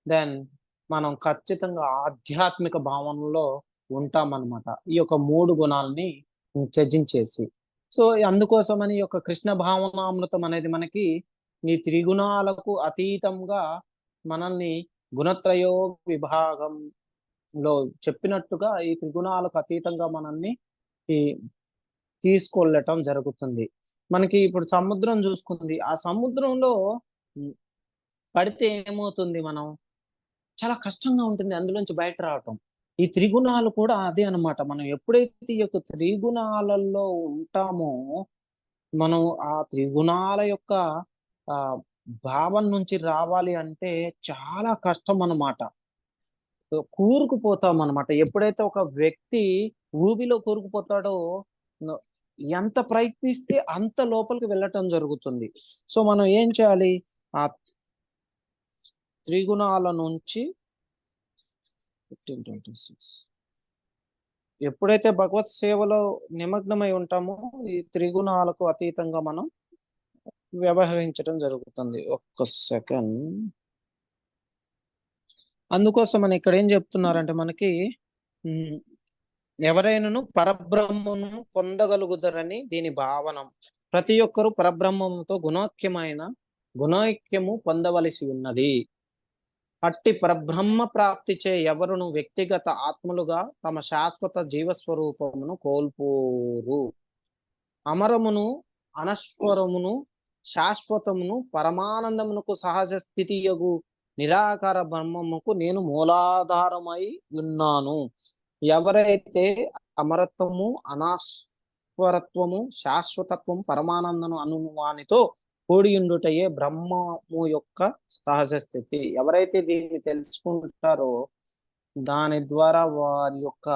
దెన్ మనం ఖచ్చితంగా ఆధ్యాత్మిక భావనలో ఉంటామన్నమాట, ఈ యొక్క 3 గుణాలని త్యజించేసి. సో అందుకోసమని ఈ యొక్క కృష్ణ భావనామృతం అనేది మనకి ఈ త్రిగుణాలకు అతీతంగా మనల్ని గుణత్రయో విభాగంలో చెప్పినట్టుగా ఈ త్రిగుణాలకు అతీతంగా మనల్ని తీసుకెళ్ళటం జరుగుతుంది. మనకి ఇప్పుడు సముద్రం చూసుకుంది, ఆ సముద్రంలో పడితే ఏమవుతుంది, మనం చాలా కష్టంగా ఉంటుంది అందులోంచి బయట రావటం. ఈ త్రిగుణాలు కూడా అదే అన్నమాట. మనం ఎప్పుడైతే ఈ యొక్క త్రిగుణాలలో ఉంటామో మనం ఆ త్రిగుణాల యొక్క భావం నుంచి రావాలి అంటే చాలా కష్టం అన్నమాట. కూరుకుపోతాం అన్నమాట. ఎప్పుడైతే ఒక వ్యక్తి ఊబిలో కూరుకుపోతాడో ఎంత ప్రయత్నిస్తే అంత లోపలికి వెళ్ళటం జరుగుతుంది. సో మనం ఏం చేయాలి, ఆ త్రిగుణాల నుంచి 1526 ఎప్పుడైతే భగవత్ సేవలో నిమగ్నమై ఉంటామో ఈ త్రిగుణాలకు అతీతంగా మనం వ్యవహరించడం జరుగుతుంది. ఒక్క సెకండ్. అందుకోసం మనం ఇక్కడ ఏం చెప్తున్నారంటే మనకి ఎవరైనాను పరబ్రహ్మను పొందగలుగుతారని దీని భావనం. ప్రతి ఒక్కరూ పరబ్రహ్మముతో గుణైక్యము పొందవలసి ఉన్నది. అట్టి పరబ్రహ్మ ప్రాప్తిచే ఎవరును వ్యక్తిగత ఆత్మలుగా తమ శాశ్వత జీవస్వరూపమును కోల్పోరు. అమరమును అనశ్వరమును శాశ్వతమును పరమానందమునకు సహజ స్థితియగు నిరాకార బ్రహ్మముకు నేను మూలాధారమై ఉన్నాను. ఎవరైతే అమరత్వము అనశ్వరత్వము శాశ్వతత్వము పరమానందము అనువానితో కూడియుండుటయే బ్రహ్మము యొక్క సహజ స్థితి. ఎవరైతే దీన్ని తెలుసుకుంటారో దాని ద్వారా వారి యొక్క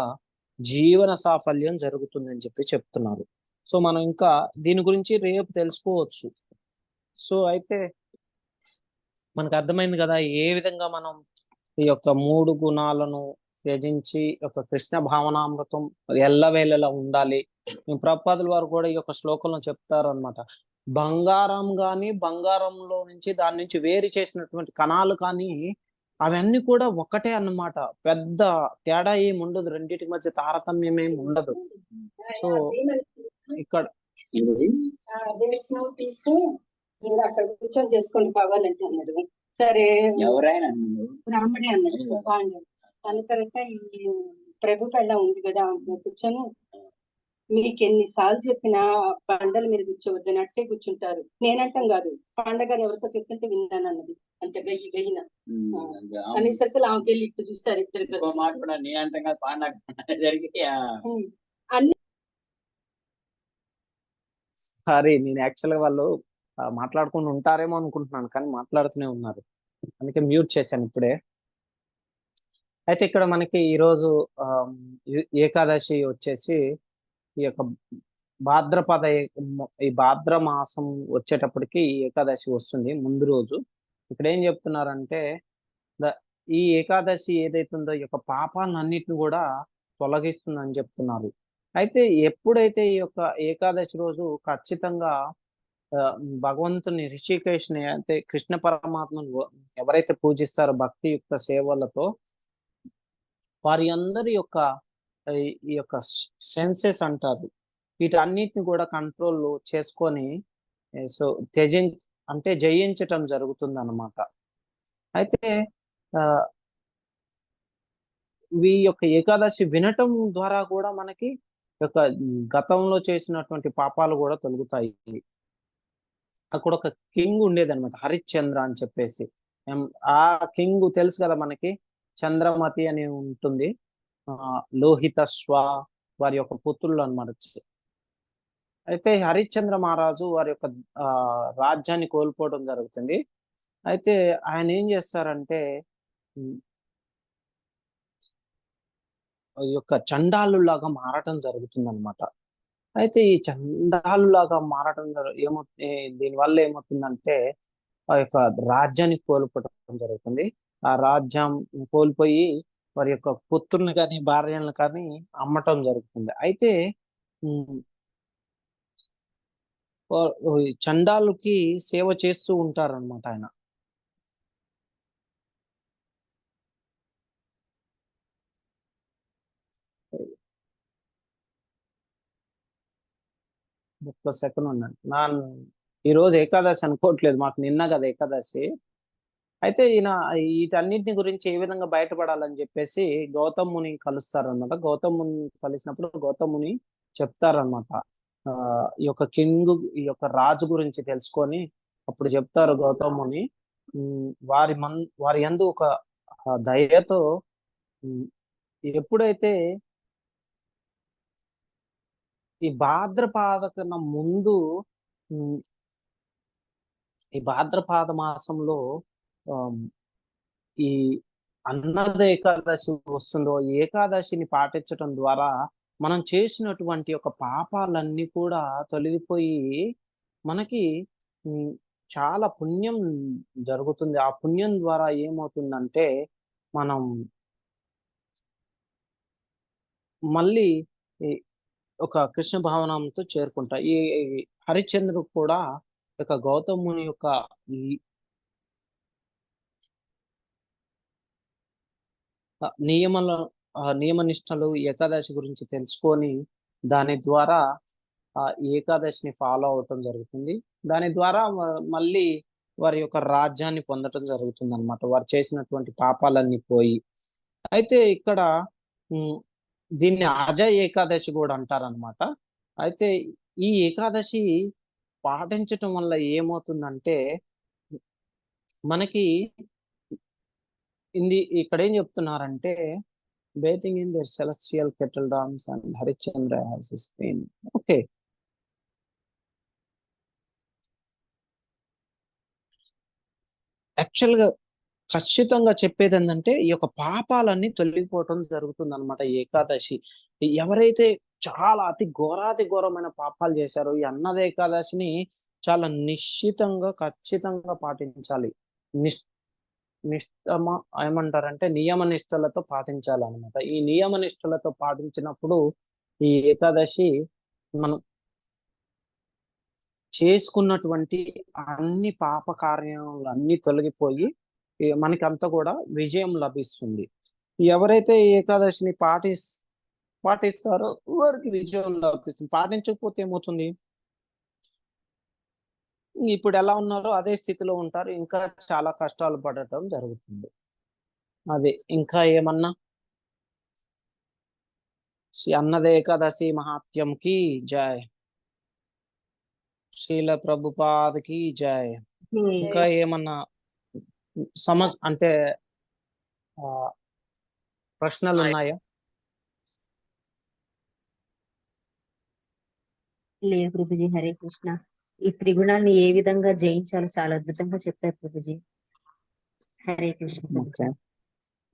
జీవన సాఫల్యం జరుగుతుందని చెప్తున్నారు. సో మనం ఇంకా దీని గురించి రేపు తెలుసుకోవచ్చు. సో అయితే మనకు అర్థమైంది కదా ఏ విధంగా మనం ఈ యొక్క 3 గుణాలను త్యజించి ఒక కృష్ణ భావనామృతం ఎల్లవేళలా ఉండాలి. ప్రభుపాదుల వారు కూడా ఈ యొక్క శ్లోకంలో చెప్తారు అనమాట. బంగారం కానీ బంగారంలో నుంచి దాని నుంచి వేరు చేసినటువంటి కణాలు కానీ అవన్నీ కూడా ఒకటే అన్నమాట. పెద్ద తేడా ఏమి ఉండదు, రెండింటి మధ్య తారతమ్యం ఏమి ఉండదు. సో ఇక్కడ అక్కడ కూర్చొని చేసుకొని కావాలంటే అన్నాడు. సరే ఎవరైనా బ్రాహ్మణే అన్నాడు. అన్న తర్వాత ఈ ప్రభు పెళ్ళ ఉంది కదా కూర్చొని మీకు ఎన్నిసార్లు చెప్పినా పండల మీద కూర్చోవద్దని అట్టే కూర్చుంటారు. నేనంటాం కాదు, పండగ ఎవరితో చెప్తుంటే విన్నాను అన్నది. అంత గయ్యిన అనేసరికి ఆమెకి వెళ్ళి ఇట్టు చూస్తారు ఇద్దరు అన్ని. సారీ, నేను యాక్చువల్గా వాళ్ళు మాట్లాడుకుని ఉంటారేమో అనుకుంటున్నాను, కానీ మాట్లాడుతూనే ఉన్నారు, అందుకే మ్యూట్ చేశాను ఇప్పుడే. అయితే ఇక్కడ మనకి ఈరోజు ఏకాదశి వచ్చేసి ఈ యొక్క భాద్రపద ఈ భాద్ర మాసం వచ్చేటప్పటికి ఏకాదశి వస్తుంది ముందు రోజు. ఇక్కడ ఏం చెప్తున్నారంటే ఈ ఏకాదశి ఏదైతుందో ఈ యొక్క పాపాలన్నిటిని కూడా తొలగిస్తుందని చెప్తున్నారు. అయితే ఎప్పుడైతే ఈ యొక్క ఏకాదశి రోజు ఖచ్చితంగా భగవంతుని రిషికేష్ని అంటే కృష్ణ పరమాత్మను ఎవరైతే పూజిస్తారో భక్తియుక్త సేవలతో వారి అందరి యొక్క ఈ యొక్క సెన్సెస్ అంటారు, వీటన్నిటిని కూడా కంట్రోల్ చేసుకొని సో జయించటం జరుగుతుంది అన్నమాట. అయితే ఈ యొక్క ఏకాదశి వినటం ద్వారా కూడా మనకి యొక్క గతంలో చేసినటువంటి పాపాలు కూడా తొలగుతాయి. అక్కడ ఒక కింగ్ ఉండేది అనమాట, హరిశ్చంద్ర అని చెప్పేసి. ఆ కింగ్ తెలుసు కదా మనకి, చంద్రమతి అని ఉంటుంది, లోహితశ్వ వారి యొక్క పుత్రులు అన్నమాట. అయితే హరిశ్చంద్ర మహారాజు వారి యొక్క రాజ్యాన్ని కోల్పోవడం జరుగుతుంది. అయితే ఆయన ఏం చేస్తారంటే ఈ యొక్క చండాలులాగా మారటం జరుగుతుంది అనమాట. అయితే ఈ చండాలులాగా మారటం దీనివల్ల ఏమవుతుందంటే ఆ యొక్క రాజ్యాన్ని కోల్పోవడం జరుగుతుంది. ఆ రాజ్యం కోల్పోయి వారి యొక్క పుత్రుల్ని కానీ భార్యలను కానీ అమ్మటం జరుగుతుంది. అయితే చండాలుకి సేవ చేస్తూ ఉంటారన్నమాట ఆయన. ఒక్క సెకండ్ ఉన్నాను, ఈరోజు ఏకాదశి అనుకోవట్లేదు, మాకు నిన్న కదా ఏకాదశి. అయితే ఈయన వీటన్నిటిని గురించి ఏ విధంగా బయటపడాలని చెప్పేసి గౌతమ్ ముని కలుస్తారనమాట. గౌతమ్ ముని కలిసినప్పుడు గౌతమ్ ముని చెప్తారనమాట, ఈ యొక్క కింగ్, ఈ యొక్క రాజు గురించి తెలుసుకొని అప్పుడు చెప్తారు గౌతమ్ ముని, వారి యందు ఒక దయతో ఎప్పుడైతే ఈ భాద్రపాద కన్నా ముందు ఈ భాద్రపాద మాసంలో ఈ అన్నద ఏకాదశి వస్తుందో, ఏకాదశిని పాటించడం ద్వారా మనం చేసినటువంటి ఒక పాపాలన్నీ కూడా తొలగిపోయి మనకి చాలా పుణ్యం జరుగుతుంది. ఆ పుణ్యం ద్వారా ఏమవుతుందంటే మనం మళ్ళీ ఒక కృష్ణ భావనంతో చేరుకుంటా. ఈ హరిశ్చంద్రుడు కూడా ఒక గౌతముని యొక్క నియమనిష్టలు ఏకాదశి గురించి తెలుసుకొని దాని ద్వారా ఏకాదశిని ఫాలో అవటం జరుగుతుంది. దాని ద్వారా మళ్ళీ వారి యొక్క రాజ్యాన్ని పొందటం జరుగుతుంది అన్నమాట, వారు చేసినటువంటి పాపాలన్నీ పోయి. అయితే ఇక్కడ దీన్ని అజయ్ ఏకాదశి కూడా అంటారనమాట. అయితే ఈ ఏకాదశి పాటించటం వల్ల ఏమవుతుందంటే మనకి ఇక్కడ ఏం చెప్తున్నారంటే bathing in their celestial kettle drums and Harichandra has his pain. Okay, actual గా ఖచ్చితంగా చెప్పేది ఏంటంటే ఈ యొక్క పాపాలన్నీ తొలగిపోవటం జరుగుతుంది అనమాట ఏకాదశి. ఎవరైతే చాలా అతి ఘోరమైన పాపాలు చేశారో ఈ అన్నద ఏకాదశిని చాలా నిశ్చితంగా ఖచ్చితంగా పాటించాలి. ఏమంటారంటే నియమ నిష్టలతో పాటించాలన్నమాట. ఈ నియమ నిష్టలతో పాటించినప్పుడు ఈ ఏకాదశి మనం చేసుకున్నటువంటి అన్ని పాప కార్యాలు అన్ని తొలగిపోయి మనకి అంతా కూడా విజయం లభిస్తుంది. ఎవరైతే ఏకాదశిని పాటిస్తారో వారికి విజయం లభిస్తుంది. పాటించకపోతే ఏమవుతుంది, ఇప్పుడు ఎలా ఉన్నారో అదే స్థితిలో ఉంటారు, ఇంకా చాలా కష్టాలు పడటం జరుగుతుంది. అదే ఇంకా ఏమన్నా శ్రీ అన్నద ఏకాదశి మహాత్యంకి జై, శ్రీల ప్రభుపాదకి జై. ఇంకా ఏమన్నా అంటే ప్రశ్నలు ఉన్నాయా? లేదు ప్రభుజీ. హరే కృష్ణ. ఈ త్రిగుణాన్ని ఏ విధంగా జయించాలో చాలా అద్భుతంగా చెప్పారు ప్రభుజీ. హరే కృష్ణ.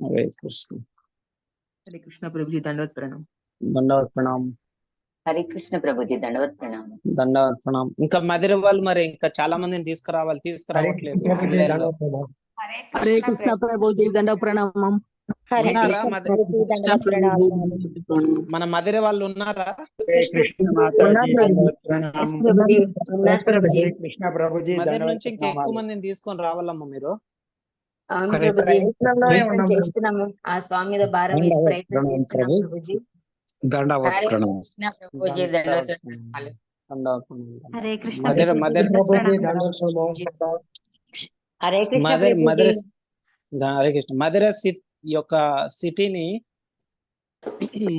హరే కృష్ణ. హరే కృష్ణ ప్రభుజీ, దండవత్ ప్రణామం. దండవత్ ప్రణామం. హరే కృష్ణ ప్రభుజీ, దండవత్ ప్రణామం. దండవత్ ప్రణామం. ఇంకా మదిరి వాళ్ళు మరి ఇంకా చాలా మందిని తీసుకురావట్లేదు. హరే కృష్ణ ప్రభుజీ, దండవత్ ప్రణామం. మన మదిరి వాళ్ళు ఉన్నారా? మదిరి నుంచి ఇంకా ఎక్కువ మందిని తీసుకొని రావాలమ్మా మీరు. అవును హరే ప్రభుజీ, ప్రయత్నంలోనే ప్రయత్నం ఉన్నాం. చేస్తున్నాము. ఆ స్వామి మీద భారం వేసి దండవత్ ప్రయత్నం ప్రణామం చేస్తున్నాం ప్రభు. ప్రభుజీ. దండవత్ హరే ప్రణామం. కృష్ణ ప్రభుజీ దండవత్ ప్రణామాలు. హరే కృష్ణ మదర్ ప్రభుజీ, మదర్ ప్రభుజీ దండవత్ దండవత్ ప్రణామం. హరే కృష్ణ మదర్ ప్రభుజీ. మదర్ హరే కృష్ణ. మధుర యొక్క సిటీని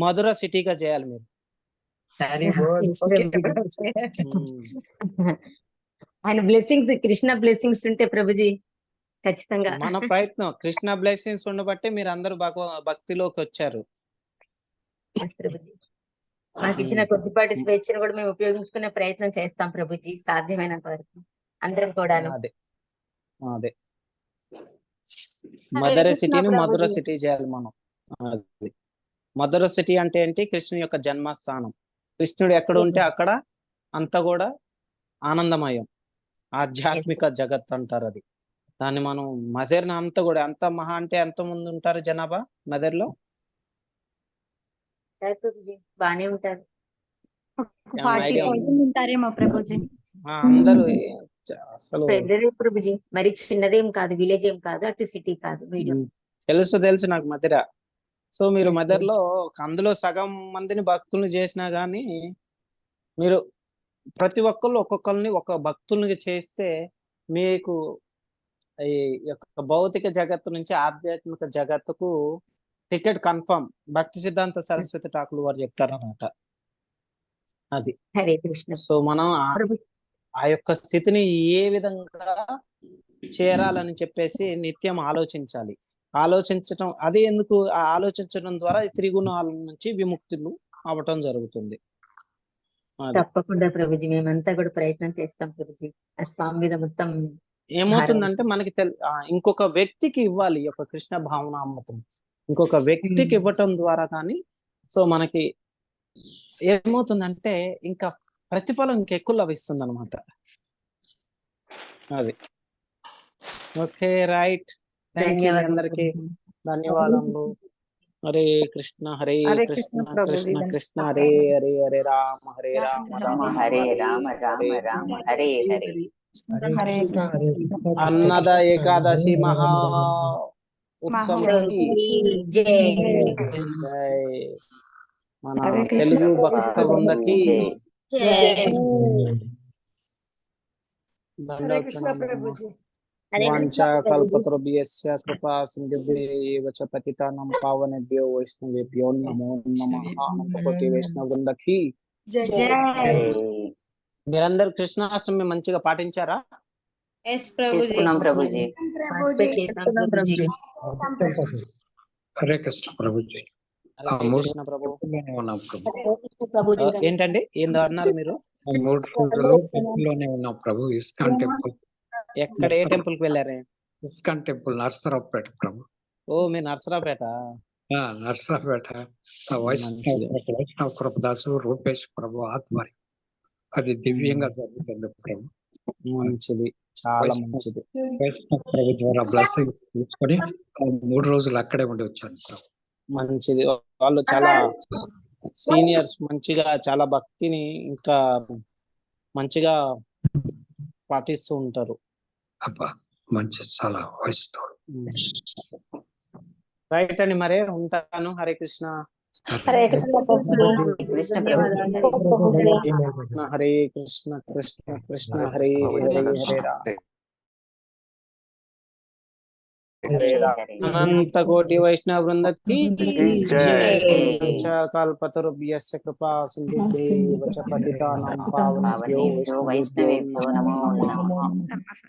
మధుర సిటీగా చేయాలి మీరు. హరి బోల్. Yes, okay Prabhuji. ఉమ్. ఆయన బ్లెస్సింగ్స్, కృష్ణ బ్లెస్సింగ్స్ ఉంటే ప్రభుజీ ఖచ్చితంగా. మన ప్రయత్నం కృష్ణ బ్లెస్సింగ్స్ ఉండబట్టే మీరు అందరూ భక్తిలోకి వచ్చారు. Yes, ప్రభుజీ. మాకు ఇచ్చిన కొద్దిపాటి స్వేచ్ఛను కూడా మేము ఉపయోగించుకునే ప్రయత్నం చేస్తాం ప్రభుజీ, సాధ్యమైనంత వరకు అందరం కూడా. అదే అదే మధుర కృష్ణ సిటీని మధుర ప్రభుజీ. సిటీ చేయాలి మనం. అది మధుర సిటీ అంటే ఏంటి? కృష్ణుని యొక్క జన్మస్థానం. కృష్ణుడు ఎక్కడ ఉంటే అక్కడ అంతా కూడా ఆనందమయం, ఆధ్యాత్మిక జగత్ అంటారు. అది దాన్ని మనం మదర్ని అంతా కూడా, అంత మహా అంటే ఎంత మంది ఉంటారు జనాభా మదర్లో? ప్రభుజీ బానే ఉంటారు. 40,000 ఉంటారేమో ప్రభుజీ. అందరూ అసలు పెద్దదే ప్రభుజీ, మరి చిన్నదేం కాదు, విలేజ్ ఏం కాదు, అటు సిటీ కాదు, మీడియం. తెలుసు నాకు మధుర. సో మీరు Yes, మదర్లో అందులో సగం మందిని భక్తుల్ని చేసినా గానీ, మీరు ప్రతి ఒక్కళ్ళు ఒక్కొక్కరిని ఒక భక్తుల్ని చేస్తే మీకు ఈ యొక్క భౌతిక జగత్తు నుంచి ఆధ్యాత్మిక జగత్తుకు టికెట్ కన్ఫర్మ్. భక్తి సిద్ధాంత సరస్వతి ఠాకూర్ వారు చెప్తారన్నమాట. అది హరే కృష్ణ సో మనం ప్రభు. ఆ యొక్క స్థితిని ఏ విధంగా చేరాలని చెప్పేసి నిత్యం ఆలోచించాలి. ఆలోచించటం అది ఎందుకు? ఆ ఆలోచించడం ద్వారా ఈ త్రిగుణాల నుంచి విముక్తులు అవటం జరుగుతుంది. అది తప్పకుండా ప్రభుజీ, మేమంతా కూడా ప్రయత్నం చేస్తాం ప్రభుజీ. ఆ స్వామి మీద మొత్తం ఏమవుతుందంటే మనకి ఇంకొక వ్యక్తికి ఇవ్వాలి ఈ యొక్క కృష్ణ భావనామృతం. ఇంకొక వ్యక్తికి ఇవ్వటం ద్వారా కానీ సో మనకి ఏమవుతుందంటే ఇంకా ప్రతిఫలం ఇంకెక్కువ లభిస్తుంది అనమాట. అది ఓకే, రైట్. థ్యాంక్ యూ అందరికి, ధన్యవాదములు. హరే కృష్ణ హరే కృష్ణ కృష్ణ కృష్ణ హరే హరే, హరే రామ హరే రామ రామ హరే రామ రామ రామ హరే హరే. హరే అన్నద ఏకాదశి మహా ఉత్సవానికి జై. జై. మన హరే కృష్ణ తెలుగు భక్త వృందకి వాంఛా కల్పతరుభ్యస్య కృపా సింధుభ్యైవ చ పతితానాం పావనేభ్యో వైష్ణవేభ్యో నమో నమః. కోటి వైష్ణవ వృందకి మీరందరూ కృష్ణాష్టమి మంచిగా పాటించారా? తీసుకున్నాం ప్రభుజీ. హరే కృష్ణ ప్రభుజీ. హరే కృష్ణ ప్రభు. ఉన్నాం ప్రభు. ఏంటండి ఏందో అన్నారు మీరు? 3 రోజులు టెంపుల్లోనే ఉన్నాం ప్రభు. ISKCON temple. ఎక్కడ ఏ టెంపుల్ కి వెళ్ళారే? ఇస్కాన్ టెంపుల్ నర్సరావుపేట ప్రభు. ఓ మీరు నర్సరావుపేట. నర్సరావుపేట వైష్ణవ కృపదాసు రూపేష్ ప్రభు ఆధ్వర్యం. అది దివ్యంగా జరుగుతుంది ప్రభు. మంచిది, చాలా మంచిది. వైష్ణవ ప్రభు ద్వారా బ్లెస్సింగ్ తీసుకొని 3 రోజులు అక్కడే ఉండి వచ్చాను ప్రభు. మంచిది. వాళ్ళు చాలా సీనియర్స్, మంచిగా చాలా భక్తిని ఇంకా మంచిగా పాటిస్తూ ఉంటారు. అబ్బా మంచి, చాలా వైష్ణవుడు. రైట్ అండి, మరే ఉంటాను. హరే కృష్ణ. హరే కృష్ణ ప్రభుజీ. హరే కృష్ణ కృష్ణ కృష్ణ హరే హరే, హరే రామ అనంత కోటి వైష్ణవ వృందకి కల్పతరుభ్యస్య కృపా సింధుభ్యైవ చ పతితానాం పావనేభ్యో వైష్ణవేభ్యో నమో నమః.